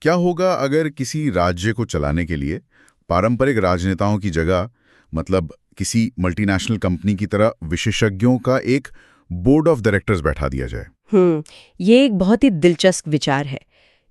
क्या होगा अगर किसी राज्य को चलाने के लिए पारंपरिक राजनेताओं की जगह, मतलब किसी मल्टीनेशनल कंपनी की तरह विशेषज्ञों का एक बोर्ड ऑफ डायरेक्टर्स बैठा दिया जाए? ये एक बहुत ही दिलचस्प विचार है।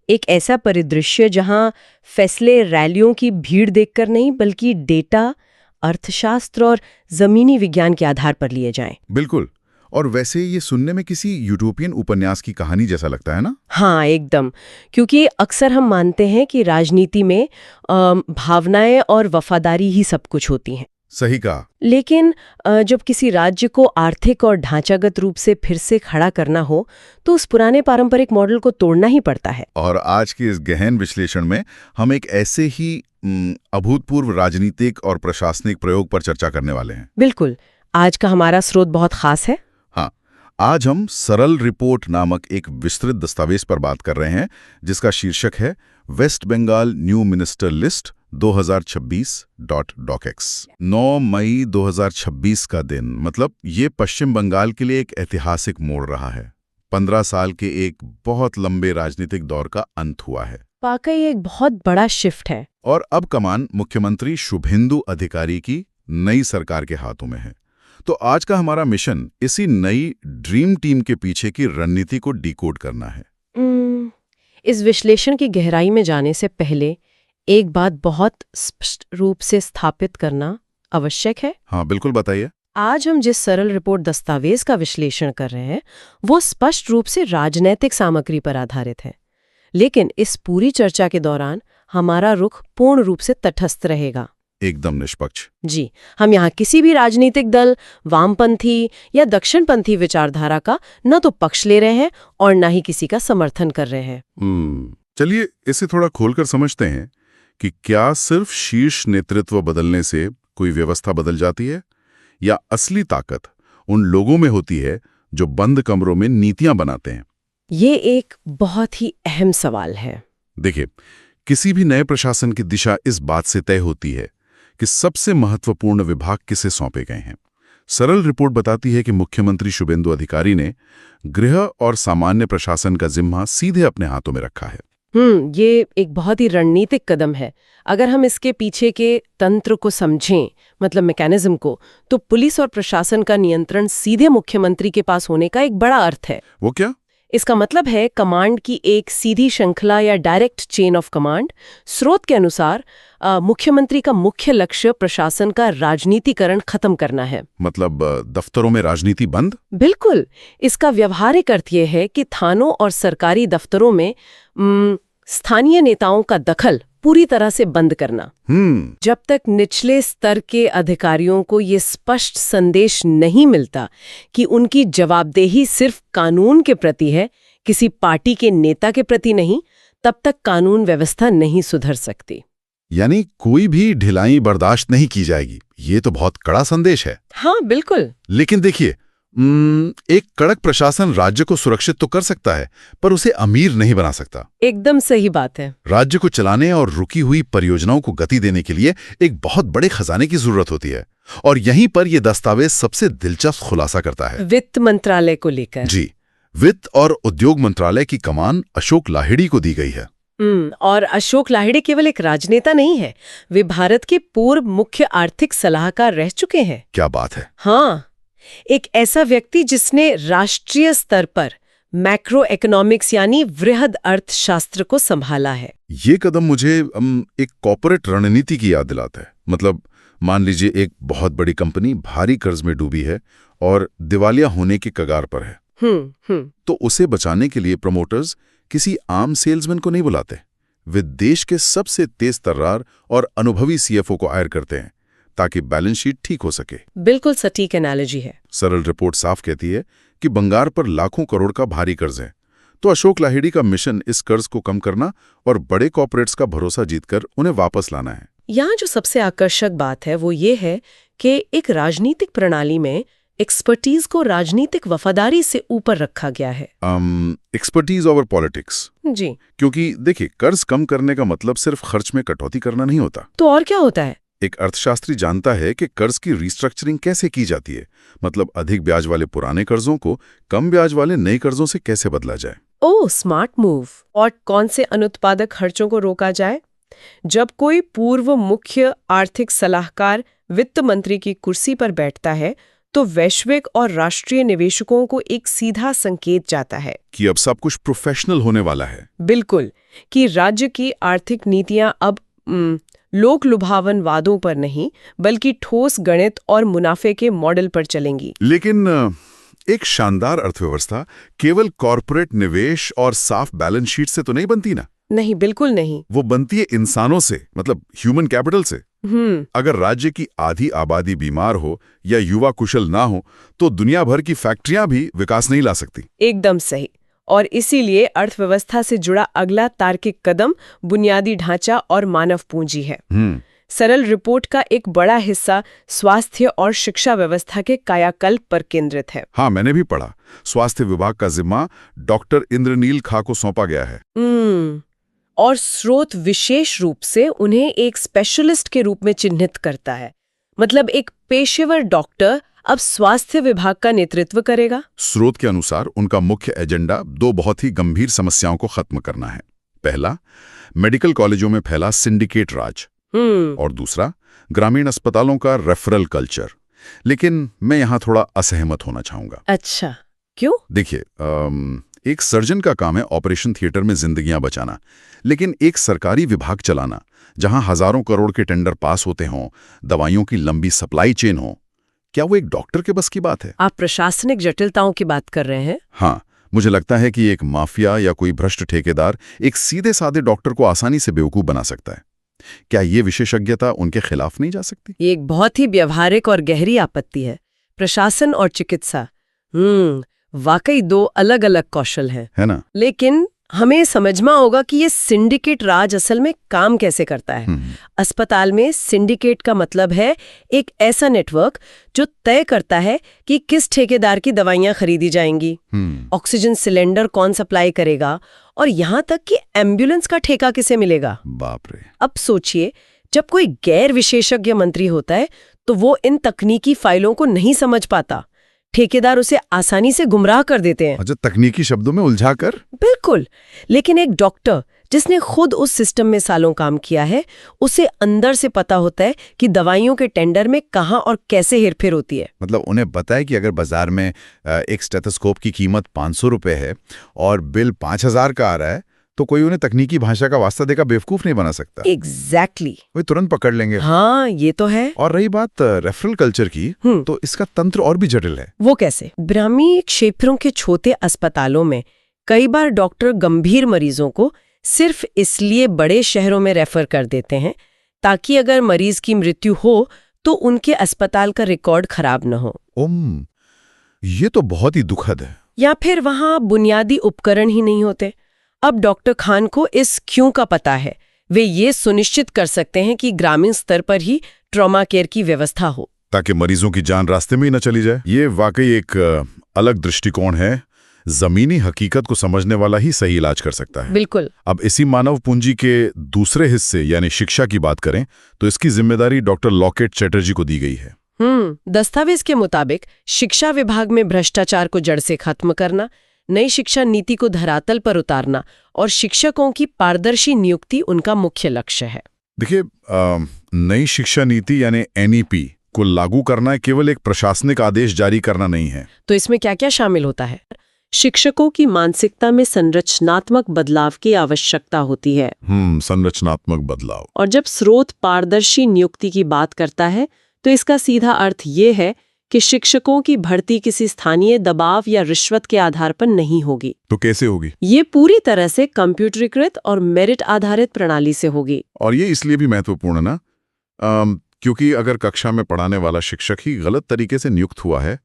एक ऐसा परिदृश्य जहां फैसले रैलियों की भीड़ देखकर नहीं बल्कि डेटा, अर्थशास्त्र और जमीनी विज्ञान के आधार पर लिए जाएं। बिल्कुल। और वैसे ये सुनने में किसी यूरोपियन उपन्यास की कहानी जैसा लगता है ना? हाँ, एकदम। क्योंकि अक्सर हम मानते हैं कि राजनीति में भावनाएं और वफादारी ही सब कुछ होती हैं। सही कहा। लेकिन जब किसी राज्य को आर्थिक और ढांचागत रूप से फिर से खड़ा करना हो तो उस पुराने पारंपरिक मॉडल को तोड़ना ही पड़ता है। और आज के इस गहन विश्लेषण में हम एक ऐसे ही अभूतपूर्व राजनीतिक और प्रशासनिक प्रयोग पर चर्चा करने वाले हैं। बिल्कुल। आज का हमारा स्रोत बहुत खास है। हाँ, आज हम सरल रिपोर्ट नामक एक विस्तृत दस्तावेज पर बात कर रहे हैं जिसका शीर्षक है West Bengal new minister list 2026.docx। 9 मई 2026 का दिन, मतलब ये पश्चिम बंगाल के लिए एक ऐतिहासिक मोड़ रहा है। 15 साल के एक बहुत लंबे राजनीतिक दौर का अंत हुआ है। वाकई ये एक बहुत बड़ा शिफ्ट है। और अब कमान मुख्यमंत्री शुभेंदु अधिकारी की नई सरकार के हाथों में है। तो आज का हमारा मिशन इसी नई ड्रीम टीम के पीछे की रणनीति को डिकोड करना है। इस विश्लेषण की गहराई में जाने से पहले एक बात बहुत स्पष्ट रूप से स्थापित करना आवश्यक है। हाँ, बिल्कुल, बताइए। आज हम जिस सरल रिपोर्ट दस्तावेज का विश्लेषण कर रहे हैं वो स्पष्ट रूप से राजनैतिक सामग्री पर आधारित है। लेकिन इस पूरी चर्चा के दौरान हमारा रुख पूर्ण रूप से तटस्थ रहेगा, एकदम निष्पक्ष। जी, हम यहाँ किसी भी राजनीतिक दल, वामपंथी या दक्षिणपंथी विचारधारा का न तो पक्ष ले रहे हैं और न ही किसी का समर्थन कर रहे हैं। चलिए इसे थोड़ा खोलकर समझते हैं कि क्या सिर्फ शीर्ष नेतृत्व बदलने से कोई व्यवस्था बदल जाती है, या असली ताकत उन लोगों में होती है जो बंद कमरों में नीतियां बनाते हैं? ये एक बहुत ही अहम सवाल है। देखिए, किसी भी नए प्रशासन की दिशा इस बात से तय होती है कि सबसे महत्वपूर्ण विभाग किसे सौंपे गए हैं। सरल रिपोर्ट बताती है कि मुख्यमंत्री शुभेंदु अधिकारी ने गृह और सामान्य प्रशासन का जिम्मा सीधे अपने हाथों में रखा है। ये एक बहुत ही रणनीतिक कदम है। अगर हम इसके पीछे के तंत्र को समझें, मतलब मैकेनिज्म को, तो पुलिस और प्रशासन का नियंत्रण सीधे मुख्यमंत्री के पास होने का एक बड़ा अर्थ है। वो क्या? इसका मतलब है कमांड की एक सीधी श्रृंखला या डायरेक्ट चेन ऑफ कमांड। स्रोत के अनुसार मुख्यमंत्री का मुख्य लक्ष्य प्रशासन का राजनीतिकरण खत्म करना है। मतलब दफ्तरों में राजनीति बंद? बिल्कुल। इसका व्यवहारिक अर्थ यह है कि थानों और सरकारी दफ्तरों में स्थानीय नेताओं का दखल पूरी तरह से बंद करना। जब तक निचले स्तर के अधिकारियों को ये स्पष्ट संदेश नहीं मिलता कि उनकी जवाबदेही सिर्फ कानून के प्रति है, किसी पार्टी के नेता के प्रति नहीं, तब तक कानून व्यवस्था नहीं सुधर सकती। यानी कोई भी ढिलाई बर्दाश्त नहीं की जाएगी। ये तो बहुत कड़ा संदेश है। हाँ, बिल्कुल। लेकिन देखिए, एक कड़क प्रशासन राज्य को सुरक्षित तो कर सकता है, पर उसे अमीर नहीं बना सकता। एकदम सही बात है। राज्य को चलाने और रुकी हुई परियोजनाओं को गति देने के लिए एक बहुत बड़े खजाने की जरूरत होती है। और यहीं पर यह दस्तावेज सबसे दिलचस्प खुलासा करता है। वित्त मंत्रालय को लेकर। जी, वित्त और उद्योग मंत्रालय की कमान अशोक लाहिड़ी को दी गई है। और अशोक लाहिड़ी केवल एक राजनेता नहीं है, वे भारत के पूर्व मुख्य आर्थिक सलाहकार रह चुके हैं। क्या बात है। हाँ, एक ऐसा व्यक्ति जिसने राष्ट्रीय स्तर पर मैक्रो इकोनॉमिक्स यानी वृहद अर्थशास्त्र को संभाला है। ये कदम मुझे एक कॉर्पोरेट रणनीति की याद दिलाता है। मतलब मान लीजिए एक बहुत बड़ी कंपनी भारी कर्ज में डूबी है और दिवालिया होने के कगार पर है। तो उसे बचाने के लिए प्रमोटर्स किसी आम सेल्समैन को नहीं बुलाते, वे देश के सबसे तेज तर्रार और अनुभवी सीएफओ को हायर करते हैं ताकि बैलेंस शीट ठीक हो सके। बिल्कुल सटीक एनालॉजी है। सरल रिपोर्ट साफ कहती है कि बंगाल पर लाखों करोड़ का भारी कर्ज है, तो अशोक लाहिड़ी का मिशन इस कर्ज को कम करना और बड़े कॉर्पोरेट्स का भरोसा जीतकर उन्हें वापस लाना है। यहाँ जो सबसे आकर्षक बात है वो ये है कि एक राजनीतिक प्रणाली में एक्सपर्टीज को राजनीतिक वफादारी से ऊपर रखा गया है। Expertise over politics. जी, क्योंकि देखिए, कर्ज कम करने का मतलब सिर्फ खर्च में कटौती करना नहीं होता। तो और क्या होता है? एक अर्थशास्त्री जानता है कि कर्ज की रिस्ट्रक्चरिंग कैसे की जाती है, मतलब अधिक ब्याज वाले पुराने कर्जों को कम ब्याज वाले नए कर्जों से कैसे बदला जाए। ओह, स्मार्ट मूव। और कौन से अनुत्पादक खर्चों को रोका जाए? जब कोई पूर्व मुख्य आर्थिक सलाहकार वित्त मंत्री की कुर्सी पर बैठता है तो वैश्विक और राष्ट्रीय निवेशकों को एक सीधा संकेत जाता है कि अब सब कुछ प्रोफेशनल होने वाला है। बिल्कुल, कि राज्य की आर्थिक नीतियां अब लोक लुभावन वादों पर नहीं बल्कि ठोस गणित और मुनाफे के मॉडल पर चलेंगी। लेकिन एक शानदार अर्थव्यवस्था केवल कॉर्पोरेट निवेश और साफ बैलेंस शीट से तो नहीं बनती ना। नहीं, बिल्कुल नहीं। वो बनती है इंसानों से, मतलब ह्यूमन कैपिटल से। अगर राज्य की आधी आबादी बीमार हो या युवा कुशल ना हो तो दुनिया भर की फैक्ट्रियां भी विकास नहीं ला सकती। एकदम सही। और इसीलिए अर्थव्यवस्था से जुड़ा अगला तार्किक कदम बुनियादी ढांचा और मानव पूंजी है। सरल रिपोर्ट का एक बड़ा हिस्सा स्वास्थ्य और शिक्षा व्यवस्था के कायाकल्प पर केंद्रित है। हाँ, मैंने भी पढ़ा। स्वास्थ्य विभाग का जिम्मा डॉक्टर इंद्रनील खा को सौंपा गया है। और स्रोत विशेष रूप से उन्हें एक स्पेशलिस्ट के रूप में चिन्हित करता है। मतलब एक पेशेवर डॉक्टर अब स्वास्थ्य विभाग का नेतृत्व करेगा। स्रोत के अनुसार उनका मुख्य एजेंडा 2 बहुत ही गंभीर समस्याओं को खत्म करना है। पहला, मेडिकल कॉलेजों में फैला सिंडिकेट राज, और दूसरा, ग्रामीण अस्पतालों का रेफरल कल्चर। लेकिन मैं यहाँ थोड़ा असहमत होना चाहूंगा। अच्छा, क्यों? देखिए, एक सर्जन का काम है ऑपरेशन थिएटर में जिंदगियां बचाना, लेकिन एक सरकारी विभाग चलाना जहां हजारों करोड़ के टेंडर पास होते हों, दवाइयों की लंबी सप्लाई चेन हो, क्या वो एक डॉक्टर के बस की बात है? आप प्रशासनिक जटिलताओं की बात कर रहे हैं? हाँ, मुझे लगता है कि एक माफिया या कोई भ्रष्ट ठेकेदार एक सीधे साधे डॉक्टर को आसानी से बेवकूफ बना सकता है। क्या ये विशेषज्ञता उनके खिलाफ नहीं जा सकती? ये एक बहुत ही व्यावहारिक और गहरी आपत्ति है। प्रशासन और चिकित्सा वाकई 2 अलग अलग कौशल हैं, है ना? लेकिन हमें समझना होगा कि ये सिंडिकेट राज असल में काम कैसे करता है। अस्पताल में सिंडिकेट का मतलब है एक ऐसा नेटवर्क जो तय करता है कि किस ठेकेदार की दवाइयां खरीदी जाएंगी, ऑक्सीजन सिलेंडर कौन सप्लाई करेगा, और यहाँ तक कि एम्बुलेंस का ठेका किसे मिलेगा। बाप रे। अब सोचिए, जब कोई गैर विशेषज्ञ मंत्री होता है तो वो इन तकनीकी फाइलों को नहीं समझ पाता। ठेकेदार उसे आसानी से गुमराह कर देते हैं। अच्छा, तकनीकी शब्दों में उलझाकर? बिल्कुल। लेकिन एक डॉक्टर जिसने खुद उस सिस्टम में सालों काम किया है, उसे अंदर से पता होता है कि दवाइयों के टेंडर में कहां और कैसे हेरफेर होती है। मतलब उन्हें पता है कि अगर बाजार में एक स्टेथोस्कोप की कीमत 500 रुपए है और बिल 5000 का आ रहा है, तो कोई उन्हें तकनीकी भाषा का वास्ता देकर बेवकूफ नहीं बना सकता। एग्जैक्टली। वे तुरंत पकड़ लेंगे। हाँ, ये तो है। और रही बात रेफरल कल्चर की, तो इसका तंत्र और भी जटिल है। वो कैसे? ग्रामीण क्षेत्रों के छोटे अस्पतालों में कई बार डॉक्टर गंभीर मरीजों को सिर्फ इसलिए बड़े शहरों में रेफर कर देते हैं ताकि अगर मरीज की मृत्यु हो तो उनके अस्पताल का रिकॉर्ड खराब न हो। ये तो बहुत ही दुखद है। या फिर वहां बुनियादी उपकरण ही नहीं होते। अब डॉक्टर खान को इस क्यों का पता है। वे ये सुनिश्चित कर सकते हैं कि ग्रामीण स्तर पर ही ट्रॉमा केयर की व्यवस्था हो ताकि मरीजों की जान रास्ते में ही न चली जाए। ये वाकई एक अलग दृष्टिकोण है। जमीनी हकीकत को समझने वाला ही सही इलाज कर सकता है। बिल्कुल। अब इसी मानव पूंजी के दूसरे हिस्से यानी शिक्षा की बात करें तो इसकी जिम्मेदारी डॉक्टर लॉकेट चैटर्जी को दी गई है। दस्तावेज के मुताबिक शिक्षा विभाग में भ्रष्टाचार को जड़ से खत्म करना, नई शिक्षा नीति को धरातल पर उतारना और शिक्षकों की पारदर्शी नियुक्ति उनका मुख्य लक्ष्य है। देखिए, नई शिक्षा नीति यानी NEP को लागू करना केवल एक प्रशासनिक आदेश जारी करना नहीं है। तो इसमें क्या क्या शामिल होता है? शिक्षकों की मानसिकता में संरचनात्मक बदलाव की आवश्यकता होती है। संरचनात्मक बदलाव। और जब स्रोत पारदर्शी नियुक्ति की बात करता है तो इसका सीधा अर्थ ये है कि शिक्षकों की भर्ती किसी स्थानीय दबाव या रिश्वत के आधार पर नहीं होगी। तो कैसे होगी? ये पूरी तरह से कंप्यूटरीकृत और मेरिट आधारित प्रणाली से होगी। और ये इसलिए भी महत्वपूर्ण ना, क्योंकि अगर कक्षा में पढ़ाने वाला शिक्षक ही गलत तरीके से नियुक्त हुआ है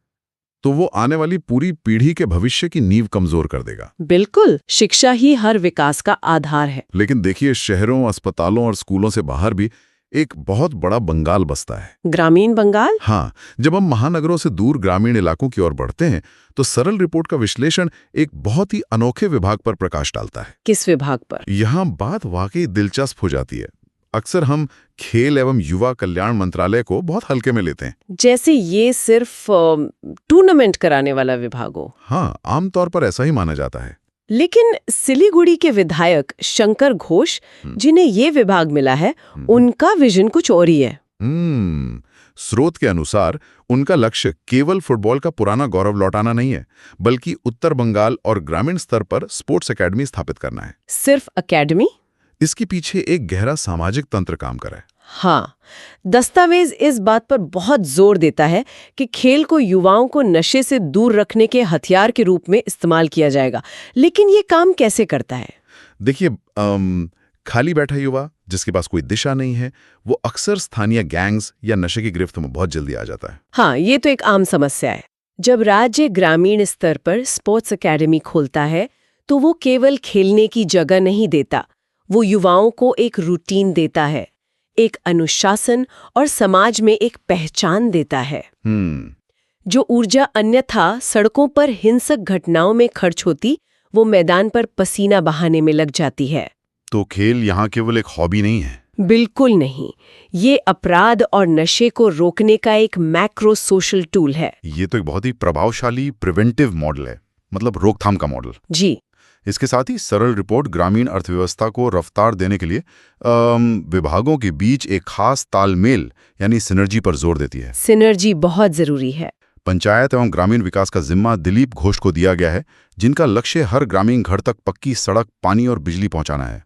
तो वो आने वाली पूरी पीढ़ी के भविष्य की नींव कमजोर कर देगा। बिल्कुल, शिक्षा ही हर विकास का आधार है। लेकिन देखिए, शहरों, अस्पतालों और स्कूलों से बाहर भी एक बहुत बड़ा बंगाल बसता है। ग्रामीण बंगाल? हाँ, जब हम महानगरों से दूर ग्रामीण इलाकों की ओर बढ़ते हैं तो सरल रिपोर्ट का विश्लेषण एक बहुत ही अनोखे विभाग पर प्रकाश डालता है। किस विभाग पर? यहाँ बात वाकई दिलचस्प हो जाती है। अक्सर हम खेल एवं युवा कल्याण मंत्रालय को बहुत हल्के में लेते हैं, जैसे ये सिर्फ टूर्नामेंट कराने वाला विभाग हो। हाँ, आमतौर पर ऐसा ही माना जाता है। लेकिन सिलीगुड़ी के विधायक शंकर घोष, जिन्हें ये विभाग मिला है, उनका विजन कुछ और ही है। स्रोत के अनुसार उनका लक्ष्य केवल फुटबॉल का पुराना गौरव लौटाना नहीं है, बल्कि उत्तर बंगाल और ग्रामीण स्तर पर स्पोर्ट्स एकेडमी स्थापित करना है। सिर्फ एकेडमी? इसके पीछे एक गहरा सामाजिक तंत्र काम कर रहा है। हाँ, दस्तावेज इस बात पर बहुत जोर देता है कि खेल को युवाओं को नशे से दूर रखने के हथियार के रूप में इस्तेमाल किया जाएगा। लेकिन ये काम कैसे करता है? देखिए, खाली बैठा युवा जिसके पास कोई दिशा नहीं है, वो अक्सर स्थानीय गैंग्स या नशे की गिरफ्त में बहुत जल्दी आ जाता है। हाँ, ये तो एक आम समस्या है। जब राज्य ग्रामीण स्तर पर स्पोर्ट्स एकेडमी खोलता है तो वो केवल खेलने की जगह नहीं देता, वो युवाओं को एक रूटीन देता है, एक अनुशासन और समाज में एक पहचान देता है। जो ऊर्जा अन्यथा सड़कों पर हिंसक घटनाओं में खर्च होती, वो मैदान पर पसीना बहाने में लग जाती है। तो खेल यहाँ केवल एक हॉबी नहीं है? बिल्कुल नहीं, ये अपराध और नशे को रोकने का एक मैक्रो सोशल टूल है। ये तो एक बहुत ही प्रभावशाली प्रिवेंटिव मॉडल है, मतलब रोकथाम का मॉडल। जी। इसके साथ ही सरल रिपोर्ट ग्रामीण अर्थव्यवस्था को रफ्तार देने के लिए विभागों के बीच एक खास तालमेल यानी सिनर्जी पर जोर देती है। सिनर्जी बहुत जरूरी है। पंचायत एवं ग्रामीण विकास का जिम्मा दिलीप घोष को दिया गया है, जिनका लक्ष्य हर ग्रामीण घर तक पक्की सड़क, पानी और बिजली पहुंचाना है।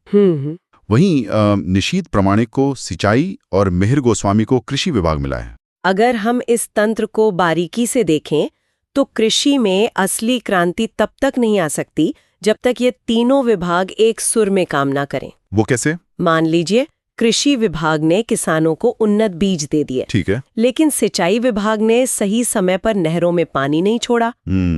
वहीं निशीत प्रमाणिक को सिंचाई और मिहिर गोस्वामी को कृषि विभाग मिला है। अगर हम इस तंत्र को बारीकी से देखें तो कृषि में असली क्रांति तब तक नहीं आ सकती जब तक ये तीनों विभाग एक सुर में काम ना करें। वो कैसे? मान लीजिए कृषि विभाग ने किसानों को उन्नत बीज दे दिए, ठीक है, लेकिन सिंचाई विभाग ने सही समय पर नहरों में पानी नहीं छोड़ा,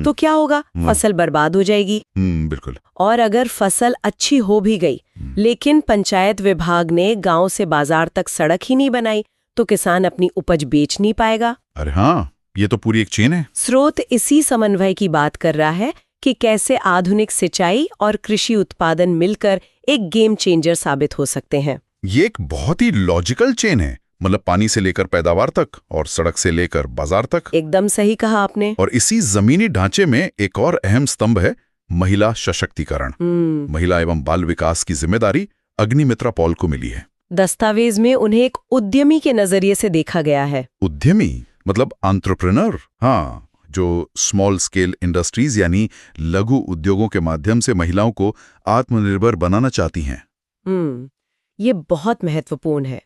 तो क्या होगा? फसल बर्बाद हो जाएगी। बिल्कुल। और अगर फसल अच्छी हो भी गई, लेकिन पंचायत विभाग ने गांव से बाजार तक सड़क ही नहीं बनाई, तो किसान अपनी उपज बेच नहीं पाएगा। अरे हाँ, ये तो पूरी एक चेन है। स्रोत इसी समन्वय की बात कर रहा है कि कैसे आधुनिक सिंचाई और कृषि उत्पादन मिलकर एक गेम चेंजर साबित हो सकते हैं। ये एक बहुत ही लॉजिकल चेन है, मतलब पानी से लेकर पैदावार तक और सड़क से लेकर बाजार तक। एकदम सही कहा आपने। और इसी जमीनी ढांचे में एक और अहम स्तंभ है महिला सशक्तिकरण। महिला एवं बाल विकास की जिम्मेदारी अग्निमित्रा पॉल को मिली है। दस्तावेज में उन्हें एक उद्यमी के नजरिए से देखा गया है। उद्यमी मतलब एंटरप्रेन्योर? हाँ, जो स्मॉल स्केल इंडस्ट्रीज यानी लघु उद्योगों के माध्यम से महिलाओं को आत्मनिर्भर बनाना चाहती हैं। ये बहुत महत्वपूर्ण है,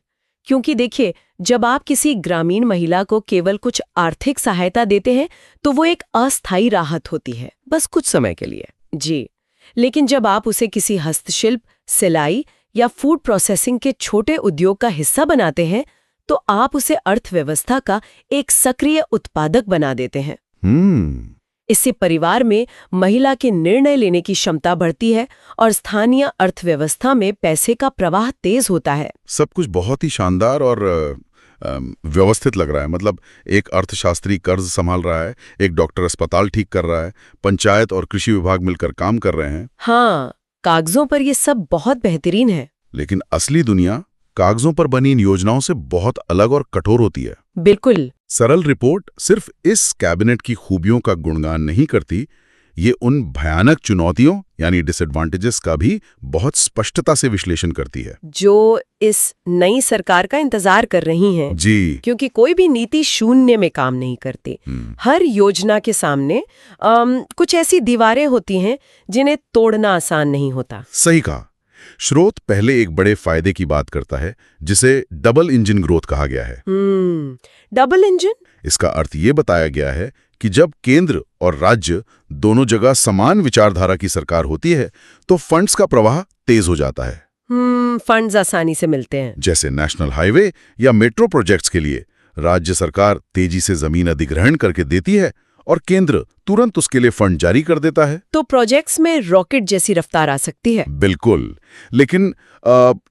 क्योंकि देखिए, जब आप किसी ग्रामीण महिला को केवल कुछ आर्थिक सहायता देते हैं तो वो एक अस्थायी राहत होती है, बस कुछ समय के लिए। जी। लेकिन जब आप उसे किसी हस्तशिल्प, सिलाई या फूड प्रोसेसिंग के छोटे उद्योग का हिस्सा बनाते हैं तो आप उसे अर्थव्यवस्था का एक सक्रिय उत्पादक बना देते हैं। इससे परिवार में महिला के निर्णय लेने की क्षमता बढ़ती है और स्थानीय अर्थव्यवस्था में पैसे का प्रवाह तेज होता है। सब कुछ बहुत ही शानदार और व्यवस्थित लग रहा है। मतलब एक अर्थशास्त्री कर्ज संभाल रहा है, एक डॉक्टर अस्पताल ठीक कर रहा है, पंचायत और कृषि विभाग मिलकर काम कर रहे हैं। हाँ, कागजों पर ये सब बहुत बेहतरीन है, लेकिन असली दुनिया कागजों पर बनी इन योजनाओं से बहुत अलग और कठोर होती है। बिल्कुल। सरल रिपोर्ट सिर्फ इस कैबिनेट की खूबियों का गुणगान नहीं करती, ये उन भयानक चुनौतियों यानी डिसएडवांटेजेस का भी बहुत स्पष्टता से विश्लेषण करती है, जो इस नई सरकार का इंतजार कर रही हैं। जी। क्योंकि कोई भी नीति शून्य में काम नहीं करती। हर योजना के सामने कुछ ऐसी दीवारें होती हैं जिन्हें तोड़ना आसान नहीं होता। सही कहा। स्रोत पहले एक बड़े फायदे की बात करता है जिसे डबल इंजन ग्रोथ कहा गया है। Double engine? इसका अर्थ ये बताया गया है कि जब केंद्र और राज्य दोनों जगह समान विचारधारा की सरकार होती है तो फंड्स का प्रवाह तेज हो जाता है। फंड्स आसानी से मिलते हैं। जैसे नेशनल हाईवे या मेट्रो प्रोजेक्ट्स के लिए राज्य सरकार तेजी से जमीन अधिग्रहण करके देती है और केंद्र तुरंत उसके लिए फंड जारी कर देता है। तो प्रोजेक्ट्स में रॉकेट जैसी रफ्तार आ सकती है। बिल्कुल। लेकिन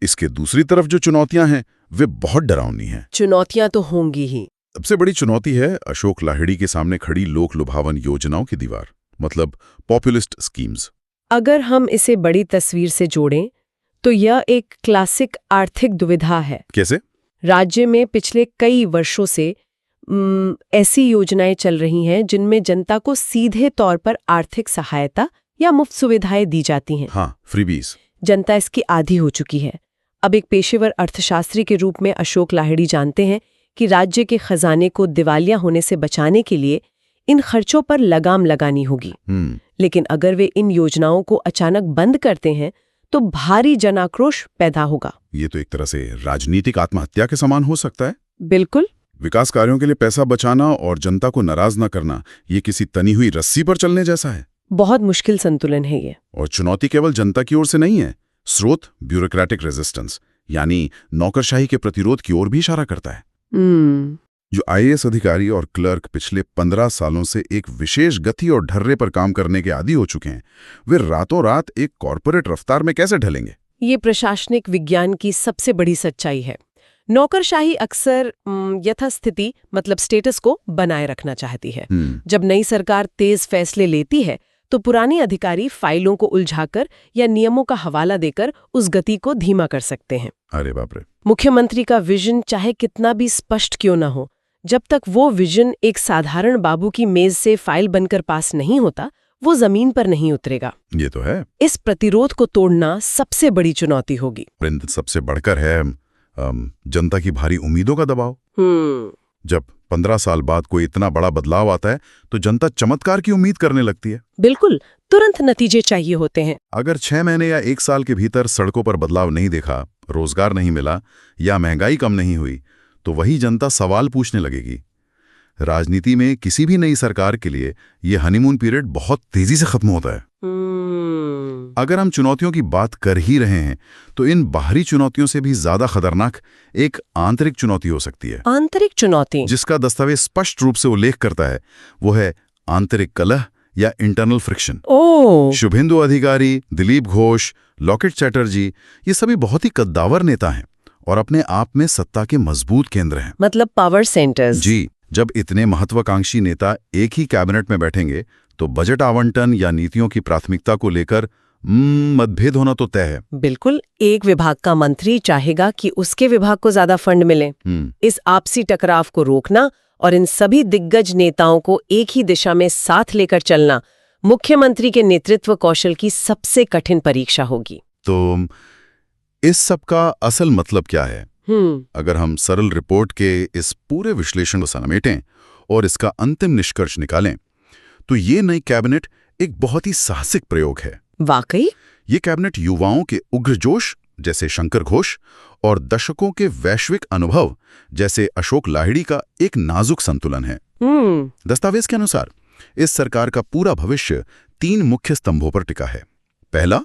इसके दूसरी तरफ जो चुनौतियां हैं वे बहुत डरावनी हैं। चुनौतियां तो होंगी ही। सबसे बड़ी चुनौती है अशोक लाहिड़ी के सामने खड़ी लोक लुभावन योजनाओं की दीवार, मतलब पॉपुलिस्ट स्कीम्स। अगर हम इसे बड़ी तस्वीर से जोड़ें तो यह एक क्लासिक आर्थिक दुविधा है। कैसे? राज्य में पिछले कई वर्षों से ऐसी योजनाएं चल रही हैं जिनमें जनता को सीधे तौर पर आर्थिक सहायता या मुफ्त सुविधाएं दी जाती हैं। हाँ, फ्रीबीज। जनता इसकी आदी हो चुकी है। अब एक पेशेवर अर्थशास्त्री के रूप में अशोक लाहिड़ी जानते हैं कि राज्य के खजाने को दिवालिया होने से बचाने के लिए इन खर्चों पर लगाम लगानी होगी। लेकिन अगर वे इन योजनाओं को अचानक बंद करते हैं तो भारी जनाक्रोश पैदा होगा। ये तो एक तरह से राजनीतिक आत्महत्या के समान हो सकता है। बिल्कुल। विकास कार्यों के लिए पैसा बचाना और जनता को नाराज न करना, ये किसी तनी हुई रस्सी पर चलने जैसा है। बहुत मुश्किल संतुलन है ये। और चुनौती केवल जनता की ओर से नहीं है। स्रोत ब्यूरोक्रेटिक रेजिस्टेंस, यानी नौकरशाही के प्रतिरोध की ओर भी इशारा करता है। जो आईएएस अधिकारी और क्लर्क पिछले 15 सालों से एक विशेष गति और ढर्रे पर काम करने के आदी हो चुके हैं, वे रातों रात एक कॉर्पोरेट रफ्तार में कैसे ढलेंगे? ये प्रशासनिक विज्ञान की सबसे बड़ी सच्चाई है। नौकरशाही अक्सर यथास्थिति मतलब स्टेटस को बनाए रखना चाहती है। जब नई सरकार तेज फैसले लेती है तो पुराने अधिकारी फाइलों को उलझाकर या नियमों का हवाला देकर उस गति को धीमा कर सकते हैं। अरे बाप रे। मुख्यमंत्री का विजन चाहे कितना भी स्पष्ट क्यों न हो, जब तक वो विजन एक साधारण बाबू की मेज से फाइल बनकर पास नहीं होता, वो जमीन पर नहीं उतरेगा। ये तो है। इस प्रतिरोध को तोड़ना सबसे बड़ी चुनौती होगी। सबसे बढ़कर है जनता की भारी उम्मीदों का दबाव। जब 15 साल बाद कोई इतना बड़ा बदलाव आता है तो जनता चमत्कार की उम्मीद करने लगती है। बिल्कुल, तुरंत नतीजे चाहिए होते हैं। अगर 6 महीने या 1 साल के भीतर सड़कों पर बदलाव नहीं देखा, रोजगार नहीं मिला या महंगाई कम नहीं हुई, तो वही जनता सवाल पूछने लगेगी। राजनीति में किसी भी नई सरकार के लिए यह हनीमून पीरियड बहुत तेजी से खत्म होता है। अगर हम चुनौतियों की बात कर ही रहे हैं तो इन बाहरी चुनौतियों से भी ज्यादा खतरनाक एक आंतरिक चुनौती हो सकती है। आंतरिक चुनौती, जिसका दस्तावेज स्पष्ट रूप से उल्लेख करता है, वो है आंतरिक कलह या इंटरनल फ्रिक्शन। शुभेंदु अधिकारी, दिलीप घोष, लॉकेट चैटर्जी, ये सभी बहुत ही कद्दावर नेता हैं और अपने आप में सत्ता के मजबूत केंद्र हैं। मतलब पावर सेंटर्स। जी, जब इतने महत्वाकांक्षी नेता एक ही कैबिनेट में बैठेंगे तो बजट आवंटन या नीतियों की प्राथमिकता को लेकर मतभेद होना तो तय है। बिल्कुल, एक विभाग का मंत्री चाहेगा कि उसके विभाग को ज्यादा फंड मिले। इस आपसी टकराव को रोकना और इन सभी दिग्गज नेताओं को एक ही दिशा में साथ लेकर चलना मुख्यमंत्री के नेतृत्व कौशल की सबसे कठिन परीक्षा होगी। तो इस सब का असल मतलब क्या है? अगर हम सरल रिपोर्ट के इस पूरे विश्लेषण को समेटें और इसका अंतिम निष्कर्ष निकालें, तो ये नई कैबिनेट एक बहुत ही साहसिक प्रयोग है। वाकई? ये कैबिनेट युवाओं के उग्र जोश जैसे शंकर घोष और दशकों के वैश्विक अनुभव जैसे अशोक लाहिड़ी का एक नाजुक संतुलन है। दस्तावेज के अनुसार इस सरकार का पूरा भविष्य 3 मुख्य स्तंभों पर टिका है। पहला,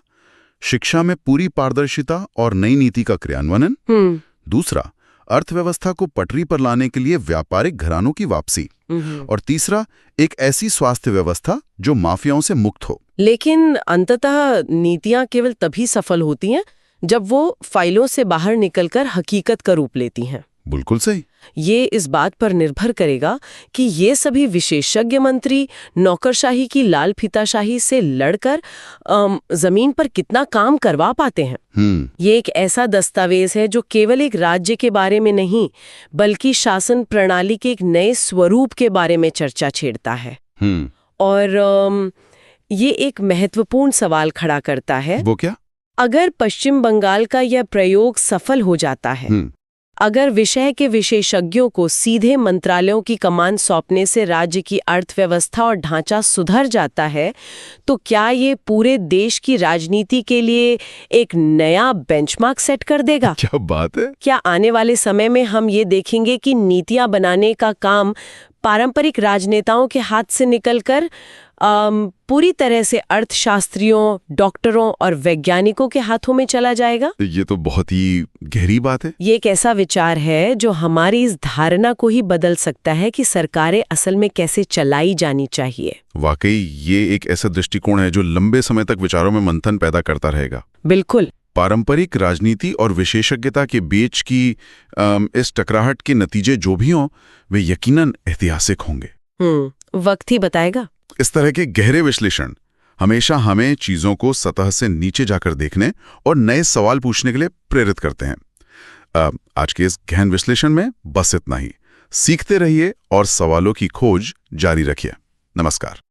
शिक्षा में पूरी पारदर्शिता और नई नीति का क्रियान्वयन। दूसरा, अर्थव्यवस्था को पटरी पर लाने के लिए व्यापारिक घरानों की वापसी। और तीसरा, एक ऐसी स्वास्थ्य व्यवस्था जो माफियाओं से मुक्त हो। लेकिन अंततः नीतियां केवल तभी सफल होती हैं जब वो फाइलों से बाहर निकलकर हकीकत का रूप लेती हैं। बिल्कुल सही। ये इस बात पर निर्भर करेगा कि ये सभी विशेषज्ञ मंत्री नौकरशाही की लाल फीताशाही से लड़कर जमीन पर कितना काम करवा पाते हैं। ये एक ऐसा दस्तावेज है जो केवल एक राज्य के बारे में नहीं, बल्कि शासन प्रणाली के एक नए स्वरूप के बारे में चर्चा छेड़ता है। और ये एक महत्वपूर्ण सवाल खड़ा करता है। वो क्या? अगर पश्चिम बंगाल का यह प्रयोग सफल हो जाता है, अगर विषय के विशेषज्ञों को सीधे मंत्रालयों की कमान सौंपने से राज्य की अर्थव्यवस्था और ढांचा सुधर जाता है, तो क्या ये पूरे देश की राजनीति के लिए एक नया बेंचमार्क सेट कर देगा? क्या बात है! क्या आने वाले समय में हम ये देखेंगे कि नीतियां बनाने का काम पारंपरिक राजनेताओं के हाथ से निकलकर पूरी तरह से अर्थशास्त्रियों, डॉक्टरों और वैज्ञानिकों के हाथों में चला जाएगा? ये तो बहुत ही गहरी बात है। ये एक ऐसा विचार है जो हमारी इस धारणा को ही बदल सकता है कि सरकारें असल में कैसे चलाई जानी चाहिए। वाकई ये एक ऐसा दृष्टिकोण है जो लंबे समय तक विचारों में मंथन पैदा करता रहेगा। बिल्कुल। पारंपरिक राजनीति और विशेषज्ञता के बीच की इस टकराहट के नतीजे जो भी हों, वे यकीनन ऐतिहासिक होंगे। वक्त ही बताएगा। इस तरह के गहरे विश्लेषण हमेशा हमें चीजों को सतह से नीचे जाकर देखने और नए सवाल पूछने के लिए प्रेरित करते हैं। आज के इस गहन विश्लेषण में बस इतना ही। सीखते रहिए और सवालों की खोज जारी रखिए। नमस्कार।